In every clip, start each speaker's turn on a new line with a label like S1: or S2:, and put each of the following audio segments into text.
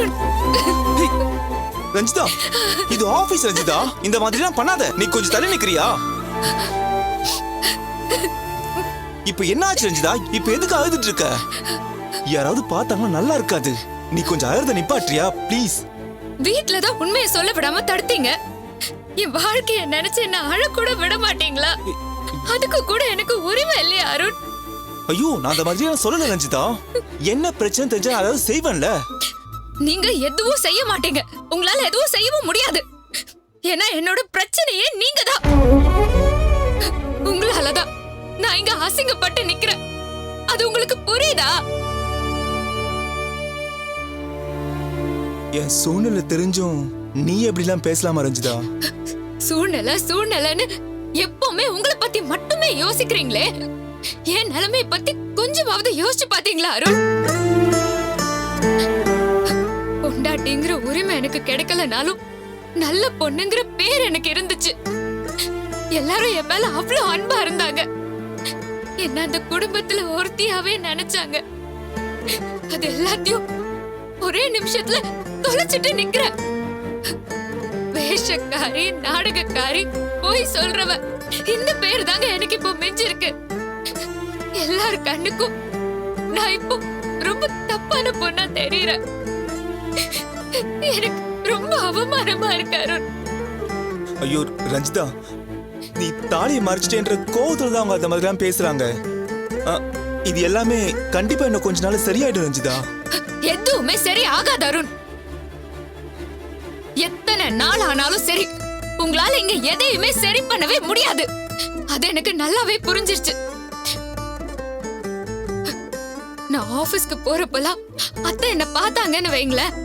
S1: அருண்.
S2: ரஞ்சிதா, இது ஆபீஸ் ரஞ்சிதா. இந்த மாதிரிலாம் பண்ணாத. நீ கொஞ்சம் தள்ளி நிக்கிறியா? இப்ப என்ன ஆச்சு ரஞ்சிதா? இப்ப எதுக்கு அழுதுட்டு இருக்க? யாராவது பார்த்தாங்கன்னா நல்லா இருக்காது. நீ கொஞ்சம் அழுத நிப்பாட்றியா ப்ளீஸ்?
S1: வீட்லதான் உண்மையை சொல்ல விடாம தடுத்தீங்க. என் வாழ்க்கைய நினைச்சு என்ன அழக்கூட விட மாட்டீங்களா? அதுக்கு கூட எனக்கு உரிமை இல்லையா அருண்?
S2: ஐயோ, நான் அந்த மாதிரி சொல்லல ரஞ்சிதா. என்ன பிரச்சனை தெரிஞ்சா அதாவது செய்வேன்ல.
S1: நீங்க எதுவும் செய்ய மாட்டீங்க. உங்களால எதுவும் செய்யவும் முடியாது. ஏன்னா என்னோட பிரச்சனையே நீங்க தான். உங்களாலதான் நான் இங்க அசிங்கப்பட்டு நிக்கிறேன். அது உங்களுக்கு புரியுதா?
S2: என் சூழ்நிலை தெரிஞ்சும் நீ எப்படிலாம் பேசலாமா ரஞ்சிதா?
S1: சூழ்நிலைன்னு எப்பவுமே உங்களை பத்தி மட்டுமே யோசிக்கிறீங்களே. என் நிலைமை பத்தி கொஞ்சமாவது யோசிச்சு பாத்தீங்களா அருண்? பொண்டாட்டிங்கிற உரிமை எனக்கு கிடைக்கலனாலும் நல்ல பொண்ணுங்கிற பேர் எனக்கு இருந்துச்சு. எல்லாரும் என் மேல அவ்வளவு அன்பா இருந்தாங்க. என்ன அந்த குடும்பத்துல ஒருத்தியாவே நினைச்சாங்க. அது எல்லாத்தையும் ஒரே நிமிஷத்துல தொலைச்சிட்டு நிக்கிறேன். வேஷக்காரி, நாடகக்காரி, போய் சொல்றவ, இந்த பேர் தாங்க எனக்கு இப்போ மிஞ்சிருக்கு. எல்லார் கண்ணுக்கும் நான் இப்போ ரொம்ப தப்பான பொண்ணா தெரியறேன். எனக்கு ரொம்ப அவமானமா இருக்கு அருண்.
S2: ஐயோ ரஞ்சிதா, நீ தாலியை மறைச்சிட்டேன்ற கோவத்துல தான் அவங்க அந்த மாதிரிலாம் பேசுறாங்க. இது எல்லாமே கண்டிப்பா இன்னும் கொஞ்ச நாள் சரியாயிடும் ரஞ்சிதா.
S1: எதுவுமே சரி ஆகாது அருண். எத்தனை நாள் ஆனாலும் சரி, உங்களால இங்க எதையுமே சரி பண்ணவே முடியாது. அது எனக்கு நல்லாவே புரிஞ்சிருச்சு. நான் ஆபீஸ்க்கு போறப்பெல்லாம் அத்தை என்ன பார்த்தாங்கன்னு வைங்களேன்,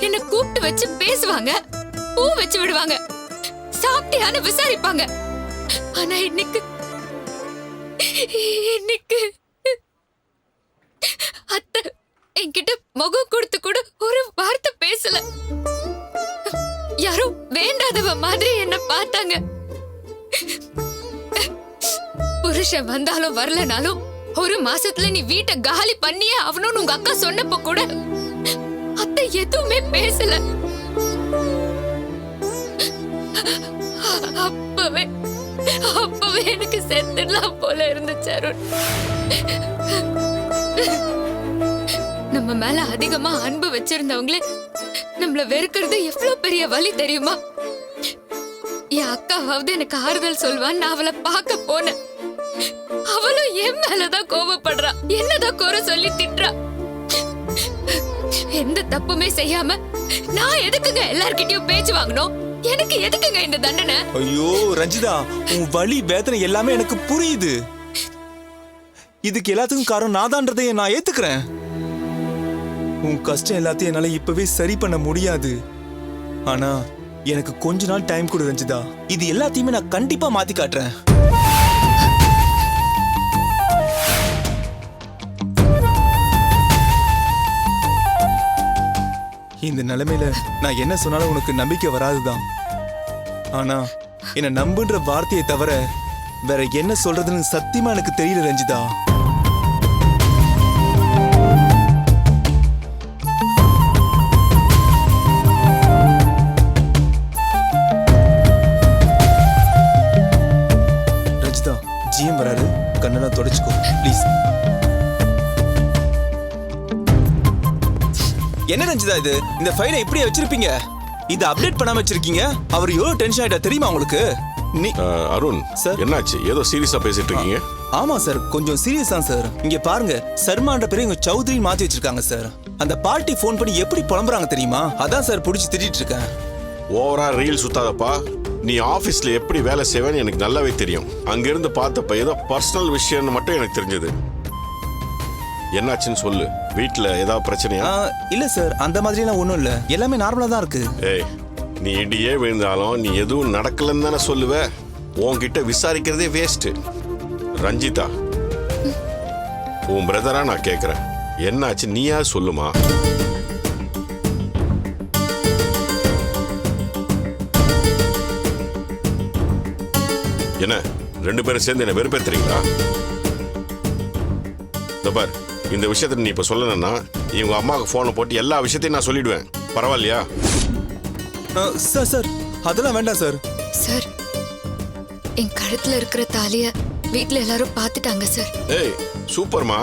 S1: என்ன கூப்பிட்டு வச்சு பேசுவாங்க, பூ வச்சு விடுவாங்க, சாப்பிட்டியான்னு விசாரிப்பாங்க. ஆனா இன்னைக்கு அத்தை என்கிட்ட முகம் கொடுத்து கூட ஒரு வார்த்தை பேசல. யாரோ வேண்டாதவ மாதிரி என்ன பார்த்தாங்க. புருஷன் வந்தாலும் வரலனாலும் ஒரு மாசத்துல நீ வீட்டை காலி பண்ணியே அவனும் உங்க அக்கா சொன்னப்ப கூட அத்தை எதுவுமே பேசல. அப்பவே எனக்கு செத்துடலாம் போல இருந்துச்சு அருண். நம்ம மேல அதிகமா அன்பு வச்சிருந்தவங்களே நம்மள வெறுக்கிறது எவ்வளவு பெரிய வலி தெரியுமா? என் அக்காவாவது எனக்கு ஆறுதல் சொல்வான்னு நான் அவளை பார்க்க போனேன். அவளும் என் மேலதான் கோபப்படுறா, என்னதான் குறை சொல்லி திட்டுறா. எந்த தப்புமே செய்யாம நான் எதுக்குங்க எல்லார்கிட்டயும் பேச்சு வாங்கணும்? எனக்கு எதுக்குங்க இந்த தண்டனை?
S2: ஐயோ ரஞ்சிதா, உன் வலி வேதனை எல்லாமே எனக்கு புரியுது. இதுக்கு எல்லாத்துக்கும் காரணம் நாதான்றதை நான் ஏத்துக்கிறேன். உன் கஷ்டம் எல்லாத்தையும் என்னால இப்பவே சரி பண்ண முடியாது. ஆனா எனக்கு கொஞ்ச நாள் டைம் கொடு ரஞ்சிதா. இது எல்லாத்தையுமே நான் கண்டிப்பா மாத்தி காட்டுறேன். இந்த நிலைமையில நான் என்ன சொன்னாலும் உனக்கு நம்பிக்கை வராதுதான். ஆனா என்ன நம்புன்ற வார்த்தையை தவிர வேற என்ன சொல்றதுன்னு சத்தியமா எனக்கு தெரியல ரஞ்சிதா. ரஞ்சிதா, ஜிஎம் வராரு, கண்ணெல்லாம் தொடச்சுக்கோ ப்ளீஸ். என்ன ரஞ்சிதா இது? இந்த ஃபைலை இப்படியே வச்சிருப்பீங்க? இது அப்டேட் பண்ணாம வச்சிருக்கீங்க. அவர் எவ்வளவு டென்ஷன் ஆயிட்டா தெரியுமா உங்களுக்கு?
S3: அருண் சார், என்னாச்சு? ஏதோ சீரியஸா பேசிட்டு இருக்கீங்க?
S2: ஆமா சார், கொஞ்சம் சீரியஸ் தான் சார். இங்க பாருங்க, சர்மான்ற பேரை இங்க சௌத்ரி மாத்தி வச்சிருக்காங்க சார். அந்த பார்ட்டி ஃபோன் பண்ணி எப்படி புலம்புறாங்க தெரியுமா? அதான் சார் புடிச்சு திட்டிட்டு இருக்கேன்.
S3: ஓவரா ரீல் சுத்தாதப்பா. நீ ஆபீஸ்ல எப்படி வேலை செய்வேன்னு எனக்கு நல்லாவே தெரியும். அங்கிருந்து பார்த்தப்ப ஏதோ பர்சனல் விஷயம்னு மட்டும் எனக்கு தெரிஞ்சது. என்னாச்சுன்னு சொல்லு. வீட்டுல ஏதாவது பிரச்சனையா?
S2: இல்ல சார், அந்த மாதிரி எல்லாம் ஒண்ணும் இல்ல. எல்லாமே நார்மலா தான் இருக்கு.
S3: ஏய், நீ இடியே விழுந்தாலும் நீ எதுவும் நடக்கலன்னு தானே சொல்லுவ. உன்கிட்ட விசாரிக்கிறதே வேஸ்ட். ரஞ்சிதா, உன் பிரதரா நான் கேக்குறேன், என்னாச்சு நீயா சொல்லுமா? என்ன ரெண்டு பேரும் சேர்ந்து என்ன வெறுப்பேத்துறீங்களா? இந்த விஷயத்த நீ இப்ப சொல்லணும்னா இவங்க அம்மாவுக்கு போனை போட்டு எல்லா விஷயத்தையும் நான் சொல்லிடுவேன். பரவாயில்லையா?
S2: சார் சார் அதெல்லாம் வேண்டாம் சார்.
S1: சார் என் கழுத்துல இருக்கிற தாலிய வீட்ல எல்லாரும் பார்த்துட்டாங்க சார்.
S3: ஏய் சூப்பர்மா.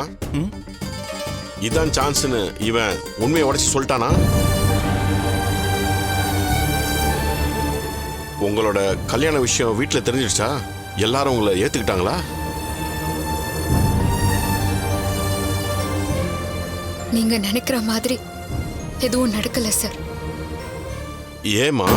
S3: இதான் சான்ஸ்னு இவன் உண்மையை உடைச்சு சொல்லிட்டானா? உங்களோட கல்யாண விஷயம் வீட்டில் தெரிஞ்சிடுச்சா? எல்லாரும் உங்களை ஏத்துக்கிட்டாங்களா?
S1: நீங்க நினைக்கிற மாதிரி எதுவும் நடக்கல சார்.
S3: ஏமா?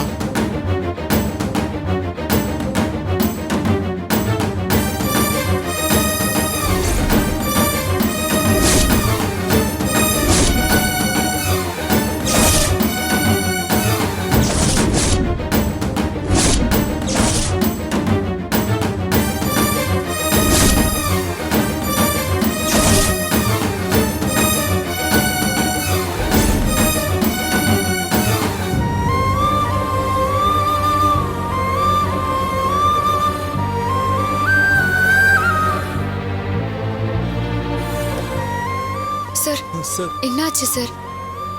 S1: சார்
S2: சார்
S1: என்னாச்சு சார்?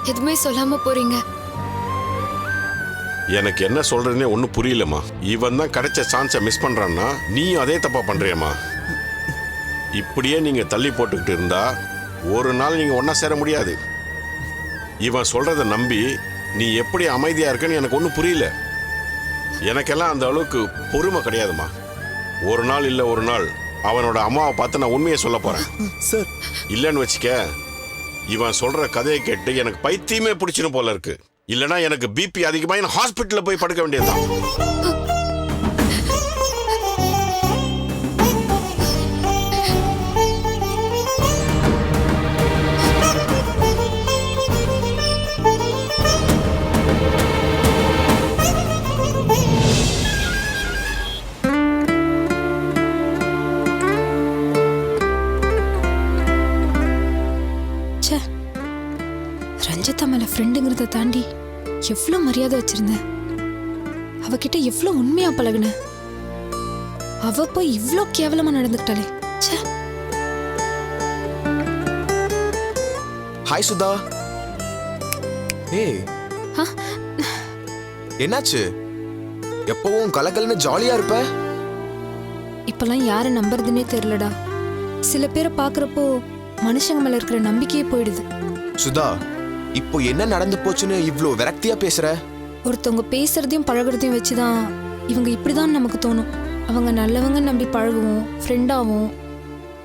S1: எதுவுமே சொல்லாம போறீங்க.
S3: எனக்கு என்ன சொல்றதுன்னே ஒன்றும் புரியலம்மா. இவன் தான் கிடைச்ச சான்ஸை மிஸ் பண்றான்னா நீயும் அதே தப்பா பண்றியம்மா. இப்படியே நீங்க தள்ளி போட்டுக்கிட்டு இருந்தா ஒரு நாள் நீங்க ஒன்னா சேர முடியாது. இவன் சொல்றத நம்பி நீ எப்படி அமைதியா இருக்கன்னு எனக்கு ஒன்றும் புரியல. எனக்கெல்லாம் அந்த அளவுக்கு பொறுமை கிடையாதுமா. ஒரு நாள் இல்லை ஒரு நாள் அவனோட அம்மாவை பார்த்து நான் உண்மையை சொல்ல போறேன்.
S2: சார்
S3: இல்லைன்னு வச்சுக்க, இவன் சொல்ற கதையை கேட்டு எனக்கு பைத்தியமே பிடிச்சிடும் போல இருக்கு. இல்லைன்னா எனக்கு பிபி அதிகமாக நான் ஹாஸ்பிட்டலில் போய் படுக்க வேண்டியதுதான்.
S4: ரஞ்சிதா மேல ஃப்ரெண்டுங்கிறத தாண்டி எவ்வளோ மரியாதை வச்சிருந்தேன். அவகிட்ட எவ்வளோ உண்மையா பழகுன. அவ போய் இவ்வளோ கேவலமா நடந்துக்கிட்டாளே. ச்சே.
S5: ஹாய் சுதா. ஏய் என்னாச்சு? எப்பவும் கலகலன்னு ஜாலியா இருப்ப.
S4: இப்பெல்லாம் யாரை நம்புறதுன்னே தெரியலடா. சில பேரை பாக்குறப்போ மனுஷங்க மேல இருக்கிற நம்பிக்கையே போயிடுது.
S5: சுதா, இப்போ என்ன நடந்து போச்சுன்னு இவ்ளோ விரக்தியா பேசுற?
S4: ஒருத்தவங்க பேசுறதையும் பழகுறதையும் வச்சுதான் இவங்க இப்படிதான் நமக்கு தோணும். அவங்க நல்லவங்க நம்பி பழகுவோம், ஃப்ரெண்டாவும்.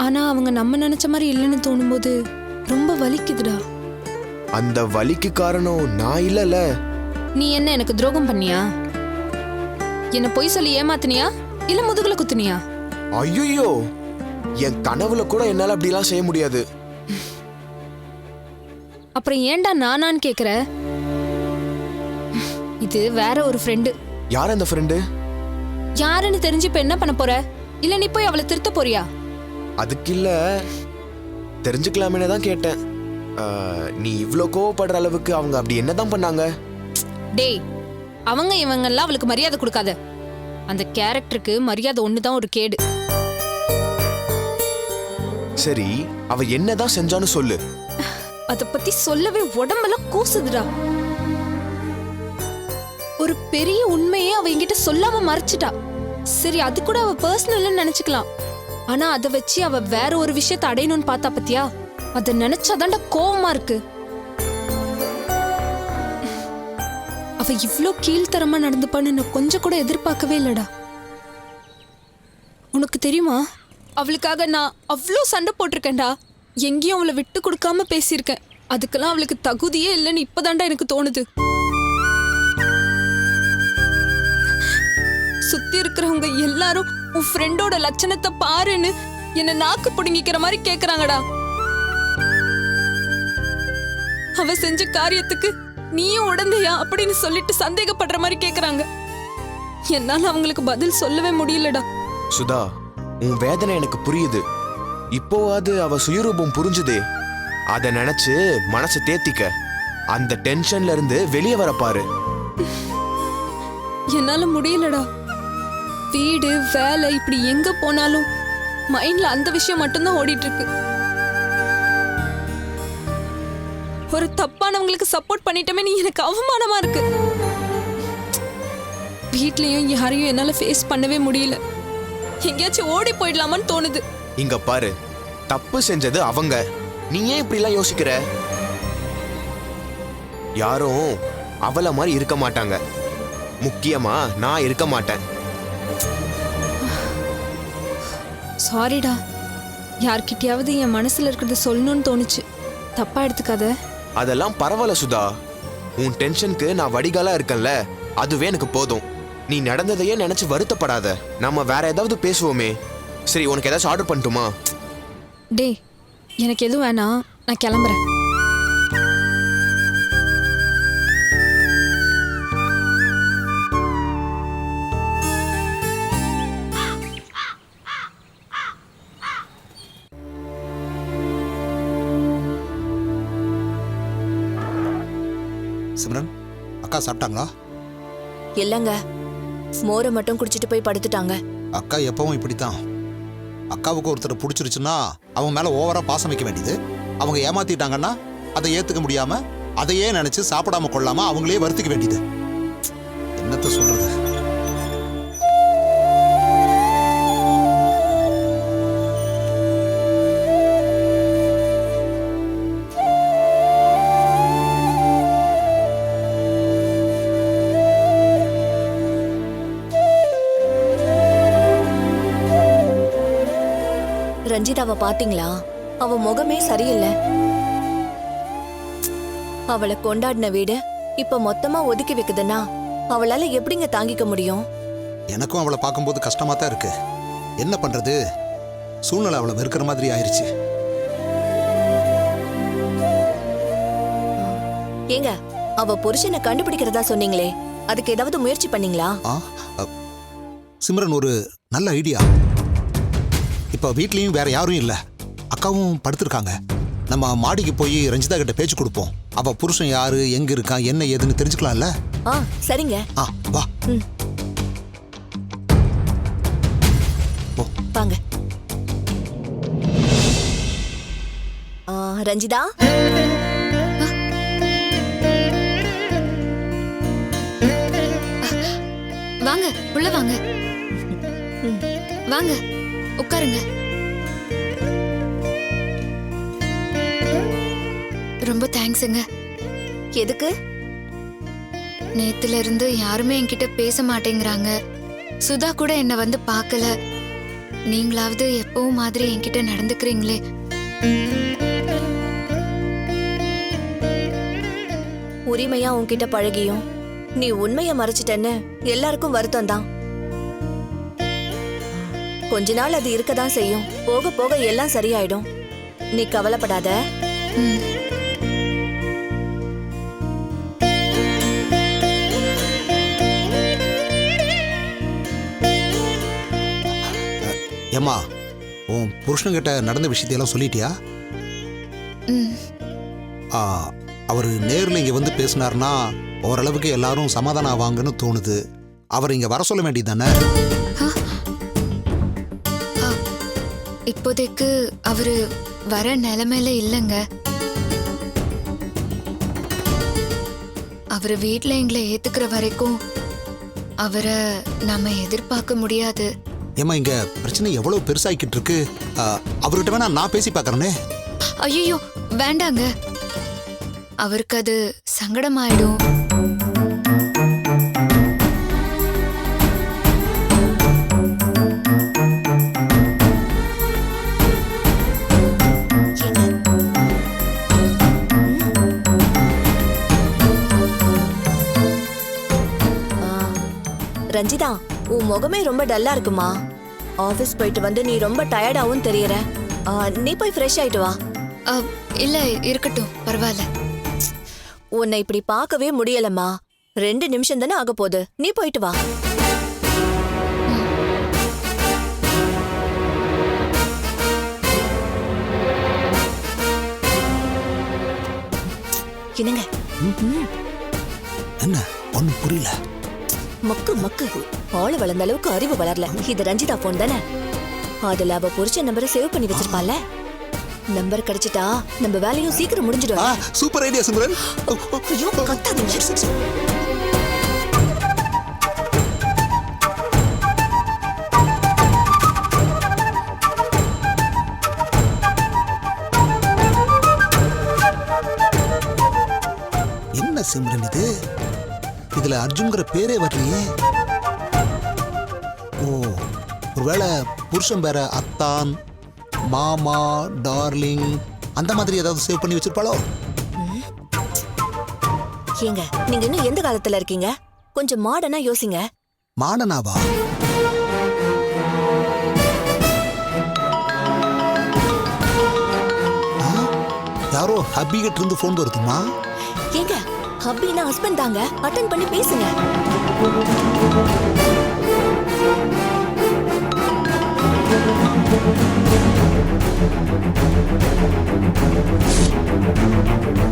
S4: ஆனா அவங்க நம்ம நினைச்ச மாதிரி இல்லைன்னு தோணும்போது ரொம்ப வலிக்குதுடா.
S5: அந்த வலிக்கு காரணம் நான் இல்லல.
S4: நீ என்ன எனக்கு துரோகம் பண்ணியா? என்ன பொய் சொல்லி ஏமாத்தினியா இல்ல முதுகுல குத்துனியா?
S5: ஐயோ, என் கனவுல கூட என்னால அப்படிலாம் செய்ய முடியாது.
S4: அப்புறம் ஏன்டா நானான்னு கேக்குற? இது வேற ஒரு ஃப்ரெண்டு.
S5: யார் அந்த ஃப்ரெண்டு?
S4: யாருன்னு தெரிஞ்சு இப்ப என்ன பண்ண போற? இல்ல நீ போய் அவளை திருத்த போறியா?
S5: அதுக்கு இல்ல, தெரிஞ்சுக்கலாமே தான் கேட்டேன். நீ இவ்ளோ கோவப்படுற அளவுக்கு அவங்க அப்படி என்னதான் பண்ணாங்க?
S4: டேய், அவங்க இவங்கெல்லாம் அவளுக்கு மரியாதை கொடுக்காத. அந்த கேரக்டருக்கு மரியாதை ஒண்ணுதான் ஒரு கேடு.
S5: சரி, அவ என்னதான் செஞ்சான்னு சொல்லு.
S4: அத பத்தி சொல்லவே உடம்பெல்லாம் கூசுதுடா. ஒரு பெரிய உண்மையே அவ என்கிட்ட சொல்லாம மறைச்சிட்டா. சரி, அது கூட அவ பர்சனல்னு நினைச்சுக்கலாம். ஆனா அதை வச்சு அவ வேற ஒரு விஷயத்தை அடையணும்னு பார்த்தா பத்தியா? அத நினைச்சாதான்டா கோவமா இருக்கு. அவ இவ்ளோ கீழ்த்தரமா நடந்துப்பான்னு நான் கொஞ்சம் கூட எதிர்பார்க்கவே இல்லடா. உனக்கு தெரியுமா, அவளுக்காக நான் அவ்வளோ சண்டை போட்டிருக்கேன்டா. எங்கேயும் அவளை விட்டு கொடுக்காம பேசியிருக்கேன். அதுக்கெல்லாம் அவளுக்கு தகுதியே இல்லைன்னு இப்பதான்டா எனக்கு தோணுது. சுத்தி இருக்கிறவங்க எல்லாரும் உன் ஃப்ரெண்டோட லட்சணத்தை பாருன்னு என்ன நாக்கு புடுங்கிக்கிற மாதிரி கேக்குறாங்கடா. அவ செஞ்ச காரியத்துக்கு நீயும் உடந்தையா அப்படின்னு சொல்லிட்டு சந்தேகப்படுற மாதிரி கேக்குறாங்க. என்னால அவங்களுக்கு பதில் சொல்லவே முடியலடா.
S5: சுதா, உன் வேதனை எனக்கு புரியுது. இப்போவாது அவ சுயரூபம் புரிஞ்சுதே. அத நினைச்சு மனசை தேத்திக்க. அந்த டென்ஷன்ல இருந்து வெளியே வர பாரு.
S4: என்னால முடியலடா. வீடு வேலை இப்படி எங்க போனாலும் மைண்ட்ல அந்த விஷயம் மட்டும்தான் ஓடிட்டு இருக்கு. ஒரு தப்பானவங்களுக்கு சப்போர்ட் பண்ணிட்டமே நீ எனக்கு அவமானமா இருக்கு. வீட்லயும் யாரையும் என்னால ஃபேஸ் பண்ணவே முடியல. எங்கேயாச்சும் ஓடி போயிடலாமான்னு தோணுது.
S5: இங்க பாரு, தப்பு செஞ்சது அவங்க. நீ ஏன் இப்படிலாம் யோசிக்கிற? யாரும் அவள மாதிரி இருக்க மாட்டாங்க. முக்கியமா நான் இருக்க மாட்டேன்.
S4: சாரிடா, யார்கிட்டயாவது என் மனசுல இருக்கிறத சொல்லணும்னு தோணுச்சு. தப்பா எடுத்துக்காத.
S5: அதெல்லாம் பரவாயில்ல சுதா. உன் டென்ஷனுக்கு நான் வடிகாலா இருக்கேன்ல, அதுவே எனக்கு போதும். நீ நடந்ததையே நினைச்சு வருத்தப்படாத. நம்ம வேற ஏதாவது பேசுவோமே. சரி, உனக்கு ஏதாச்சும் ஆர்டர் பண்ணட்டுமா?
S4: டேய், எனக்கு எதுவும் வேணாம், நான் கிளம்புறேன்.
S6: சிம்ரன், அக்கா சாப்பிட்டாங்களா?
S7: இல்லங்க, மோரை மட்டும் குடிச்சிட்டு போய் படுத்துட்டாங்க.
S6: அக்கா எப்பவும் இப்படித்தான். அக்காவுக்கு ஒருத்தர் பிடிச்சிருச்சுன்னா அவங்க மேல ஓவரா பாசம் வைக்க வேண்டியது. அவங்க ஏமாத்திட்டாங்கன்னா அதை ஏத்துக்க முடியாம அதையே நினைச்சு சாப்பிடாம கொள்ளாம அவங்களே வருத்திக்க வேண்டியது. என்னத்த சொல்றது?
S7: ரஞ்சிதாவை பாத்தீங்களா? அவ முகமே சரியில்லை. அவளை கொண்டாடின வீடு இப்ப மொத்தமா ஒதுக்கி வைக்குதுன்னா அவளால எப்படிங்க தாங்கிக்க முடியும்?
S6: எனக்கும் அவளை பார்க்கும்போது கஷ்டமா தான் இருக்கு. என்ன பண்றது? சூழ்நிலை அவளை வெறுக்கிற மாதிரி ஆயிருச்சு.
S7: ஏங்க, அவ புருஷனை கண்டுபிடிக்கிறதா சொன்னீங்களே, அதுக்கு ஏதாவது முயற்சி பண்ணீங்களா?
S6: சிம்ரன், ஒரு நல்ல ஐடியா. இப்ப வீட்லயும் வேற யாரும் இல்ல, அக்காவும் படுத்திருக்காங்க. நம்ம மாடிக்கு போய் ரஞ்சிதா கிட்ட பேச்சு கொடுப்போம். அவ புருஷன் யாரு, எங்க இருக்கான், என்ன ஏதுன்னு தெரிஞ்சுக்கலாம்ல.
S7: சரிங்க.
S6: வா.
S7: வாங்க. ரஞ்சிதா,
S1: வாங்க, உள்ள வாங்க. வாங்க, உட்காருங்க. ரொம்ப தேங்க்ஸுங்க.
S7: எதுக்கு?
S1: நேத்துல இருந்து யாருமே என்கிட்ட பேச மாட்டேங்கிறாங்க. சுதா கூட என்ன வந்து பார்க்கல. நீங்களாவது எப்பவும் மாதிரி என்கிட்ட நடந்துக்கிறீங்களே.
S7: உரிமையா உன்கிட்ட பழகியும் நீ உண்மைய மறைச்சிட்டேன்னு எல்லாருக்கும் வருத்தம் தான். கொஞ்ச நாள் அது இருக்கதான் செய்யும். போக போக எல்லாம் சரியாயிடும். நீ கவலைப்படாத.
S6: ஏம்மா, உன் புருஷன்கிட்ட நடந்த விஷயத்தையெல்லாம் சொல்லிட்டியா? அவர் நேரில் இங்க வந்து பேசினார்னா ஓரளவுக்கு எல்லாரும் சமாதானம் ஆவாங்கன்னு தோணுது. அவர் இங்க வர சொல்ல வேண்டியது தானே?
S1: இப்போதைக்கு அவரு வர நிலைமையில இல்லைங்க. அவரு வீட்ல எங்களை ஏத்துக்கிற வரைக்கும் அவரை நாம எதிர்பார்க்க முடியாது.
S6: ஏமா, இங்க பிரச்சனை எவ்வளவு பெருசாகிக்கிட்டு இருக்கு. அவர்கிட்ட வேணா நான் பேசி பார்க்கறேனே.
S1: ஐயோ, வேண்டாங்க. அவருக்கு அது சங்கடமாயிடும்.
S7: ரஞ்சிதா, உன் முகமே ரொம்ப டல்லா இருக்குமா? ஆபீஸ் போயிட்டு வந்து நீ ரொம்ப டயர்டாவும் தெரியற. நீ போய் ஃப்ரெஷ் ஆயிட்டு வா.
S1: இல்ல, இருக்கட்டும், பரவாயில்ல.
S7: உன்னை இப்படி பார்க்கவே முடியலம்மா. 2 நிமிஷம் தானே ஆக போகுது. நீ போயிட்டு வா. என்னங்க?
S6: என்ன ஒன்னும் புரியல.
S7: மக்கு மக்கு. ஆளு வளர்ந்த அளவுக்கு அறிவு வளரல. இது ரஞ்சிதா போன் தானே? அதுல அவ புருஷன் நம்பரை சேவ் பண்ணி வச்சிருப்பால. நம்பர் கிடைச்சிட்டா நம்ம வேலையும் சீக்கிரம் முடிஞ்சிடும்.
S6: Super idea Simran.
S7: ஐயோ, கத்தாதீங்க.
S6: சரி, சரி. என்ன சிம்ரன் இது? இதுல அர்ஜுன்கிற பேரே வரலையே. ஓ, ஒருவேளை புருஷன் பேர அத்தான், மாமா, டார்லிங் அந்த மாதிரி ஏதாவது சேவ் பண்ணி வச்சிருப்பாளோ?
S7: ஏங்க, நீங்க இன்னும் எந்த காலத்துல இருக்கீங்க? கொஞ்சம் மாடர்னா யோசிங்க.
S6: மாடனாவா? யாரோ ஹப்பி கிட்ட இருந்து போன் வருதுமா?
S7: ஏங்க, ஹப்பினா ஹஸ்பண்ட் தாங்க. அட்டெண்ட் பண்ணி பேசுங்க.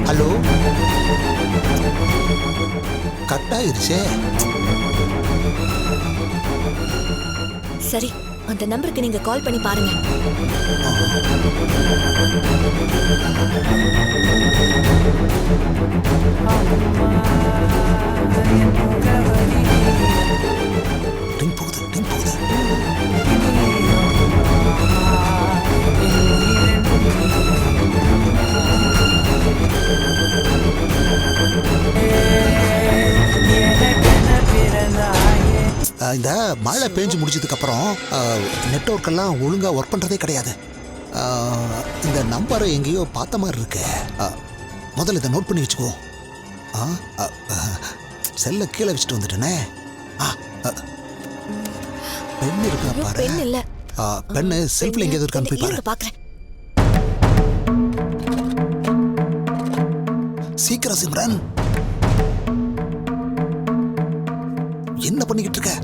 S6: ஹலோ, கட் ஆயிருச்சே.
S7: சரி, அந்த நம்பருக்கு நீங்க கால் பண்ணி பாருங்க.
S6: ரிங் போகுது, ரிங் போகுது. இந்த மழை பெஞ்சு முடிச்சதுக்கு அப்புறம் நெட்வொர்க் எல்லாம் ஒழுங்கா ஒர்க் பண்றதே கிடையாது. இந்த நம்பரை எங்கேயோ பார்த்த மாதிரி இருக்கு. முதல்ல இதை நோட் பண்ணி வச்சுக்கோ. செல்ல கீழே வச்சுட்டு வந்துட்டேனே. பெண் இருக்கா பாரு.
S7: பெண் இல்ல.
S6: பெண்ணு செல்ஃப்ல எங்கேயாவது இருக்கான்னு போய் பாரு.
S7: பாக்குறேன்.
S6: சீக்கிரம் சிம்ரன், என்ன பண்ணிக்கிட்டு இருக்க?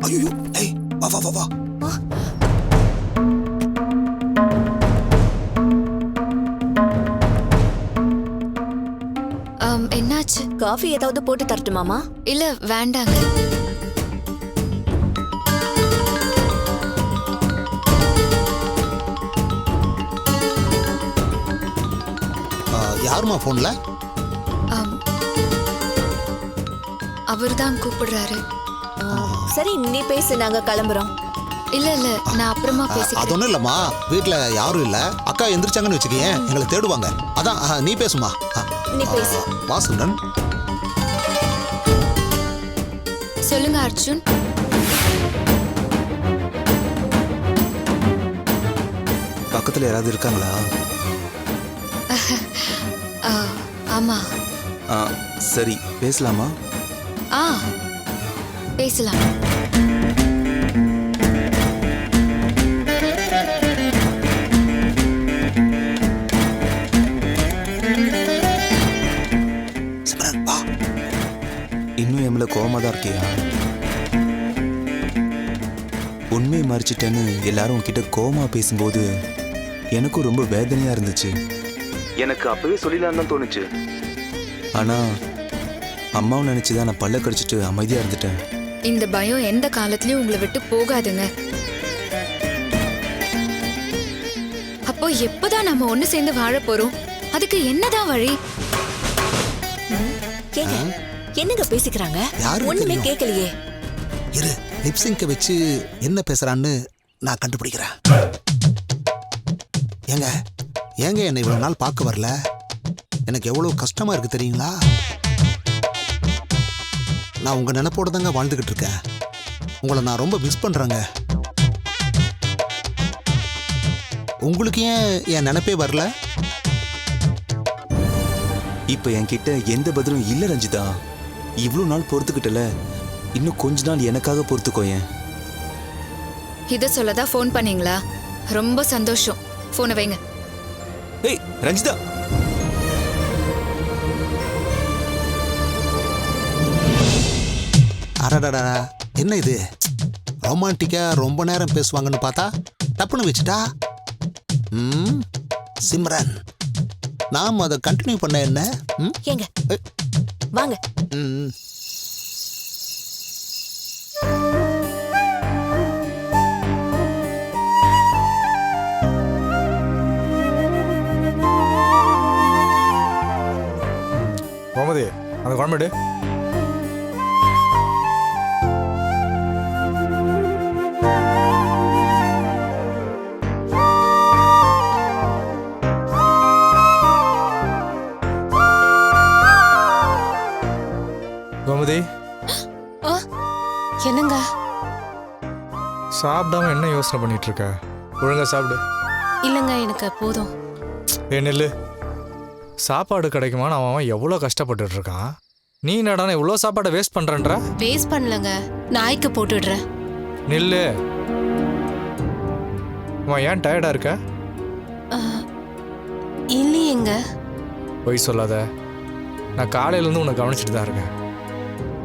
S6: ஐயோ, ஏய், வா வா வா வா.
S1: என்னாச்சு?
S7: காஃபி ஏதாவது போட்டு தரட்டுமாமா?
S1: இல்ல வேண்டாங்க.
S6: யாருமா போன்ல?
S1: அவர்தான் கூப்பிடுறாரு.
S7: சரி, நீ பேசு, நாங்க கிளம்புறோம்.
S1: இல்ல இல்ல, நான் அப்புறமா
S6: அது
S1: பேசிக்கிறேன்.
S6: ஒண்ணும் இல்லம்மா, வீட்டுல யாரும் இல்ல. அக்கா எந்திரிச்சாங்கன்னு வச்சுக்கேன், எங்களை தேடுவாங்க. அதான் நீ பேசுமா.
S7: நீ பேசு.
S6: வா சிம்ரன்.
S1: சொல்லுங்க அர்ஜுன்.
S2: பக்கத்துல யாராவது இருக்காங்களா?
S1: ஆமா.
S2: சரி, பேசலாமா?
S1: பேசலாம்.
S6: சிம்ரன் வா.
S2: இன்னும் என் மேல கோவமா தான் இருக்கியா? உண்மையை மறைச்சிட்டேன்னு எல்லாரும் உன்கிட்ட கோவமா பேசும்போது எனக்கும் ரொம்ப வேதனையா இருந்துச்சு. எனக்கு அப்பவே சொல்லிடலான்னு தான் தோணுச்சு. ஆனா அம்மாவை நினைச்சுதான் நான் பல்ல கடிச்சிட்டு அமைதியா இருந்துட்டேன்.
S1: இந்த பயம் எந்த காலத்திலயும் உங்களை விட்டு போகாதுங்க. அப்போ எப்பதான் நம்ம ஒண்ணு சேர்ந்து வாழ போறோம்? அதுக்கு என்னதான் வழி?
S7: கேங்க, என்னங்க பேசிக்கிறாங்க?
S6: யாருக்கு
S7: ஒண்ணுமே
S6: தெரியும்?
S7: கேட்கலையே.
S6: இரு, லிப்சிங்க வச்சு என்ன பேசுறான்னு நான் கண்டுபிடிக்கிறேன். ஏங்க ஏங்க என்னை இவ்வளவு நாள் பார்க்க வரல? எனக்கு எவ்வளவு கஷ்டமா இருக்கு தெரியுங்களா? நான் உங்க நினைப்போட தாங்க வாழ்ந்துகிட்டு இருக்கேன். உங்களை நான் ரொம்ப மிஸ் பண்றேங்க. உங்களுக்கு ஏன் என் நினைப்பே வரல?
S2: இப்ப என்கிட்ட எந்த பதிலும் இல்ல ரஞ்சிதா. இவ்வளவு நாள் பொறுத்துக்கிட்டல, இன்னும் கொஞ்ச நாள் எனக்காக பொறுத்துக்கோயேன்.
S1: இத சொல்லதான் ஃபோன் பண்ணீங்களா? ரொம்ப சந்தோஷம். போனை வைங்க.
S2: ஏய் ரஞ்சிதா,
S6: அடடடா, என்ன இது? ரொமான்டிக்கா ரொம்ப நேரம் பேசுவாங்கன்னு பார்த்தா டப்புன்னு வச்சுட்டா. சிம்ரன், நாம் அதை கண்டினியூ பண்ண என்ன?
S7: ஏங்க வாங்க.
S8: கோமதி அந்த குழம்பு கோமதி
S4: என்னங்க
S8: சாப்பிடாம என்ன யோசனை பண்ணிட்டு இருக்க? ஒழுங்கா சாப்பிடு.
S4: இல்லைங்க எனக்கு போதும்.
S8: நெல்லு சாப்பாடு கிடைக்குமான்னு அவன் எவ்வளோ கஷ்டப்பட்டுட்டு இருக்கான். நீ என்னடானா இவ்வளோ சாப்பாடை வேஸ்ட் பண்றன்ற?
S4: வேஸ்ட் பண்ணலங்க, நாய்க்கு போட்டுடுறேன்.
S8: நெல்லு அவன் ஏன் டயர்டா இருக்க?
S4: இல்லையேங்க.
S8: பொய் சொல்லாத. நான் காலையிலேருந்து உன்னை கவனிச்சுட்டு தான் இருக்கேன்.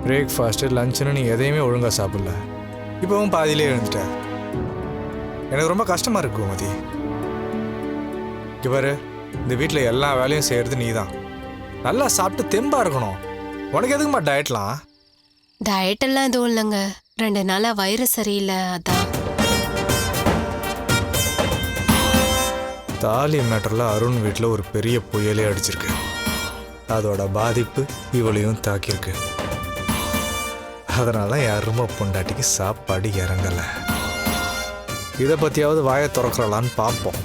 S8: பிரேக்ஃபாஸ்ட்டு லஞ்சுன்னு நீ எதையுமே ஒழுங்காக சாப்பிடல. இப்போவும் பாதியிலே எழுந்துட்ட. எனக்கு ரொம்ப கஷ்டமாக இருக்கு கோமதி. இவர் இந்த வீட்டில் எல்லா வேலையும் செய்கிறது நீ தான். நல்லா சாப்பிட்டு தெம்பாக இருக்கணும். உனக்கு எதுக்குமா டயட்லாம்?
S4: டயட் எல்லாம் எதுவும் இல்லைங்க, 2 நாளா வயிறு சரியில்லை, அதான்.
S8: தாலி மேட்டரில் அருண் வீட்டில் ஒரு பெரிய புயலே அடிச்சிருக்கு. அதோட பாதிப்பு இவளையும் தாக்கியிருக்கு. அதனால என் அருமை பொண்டாட்டிக்கு சாப்பாடு இறங்கலை. இதை பற்றியாவது வாயை திறக்கிறலான்னு பார்ப்போம்.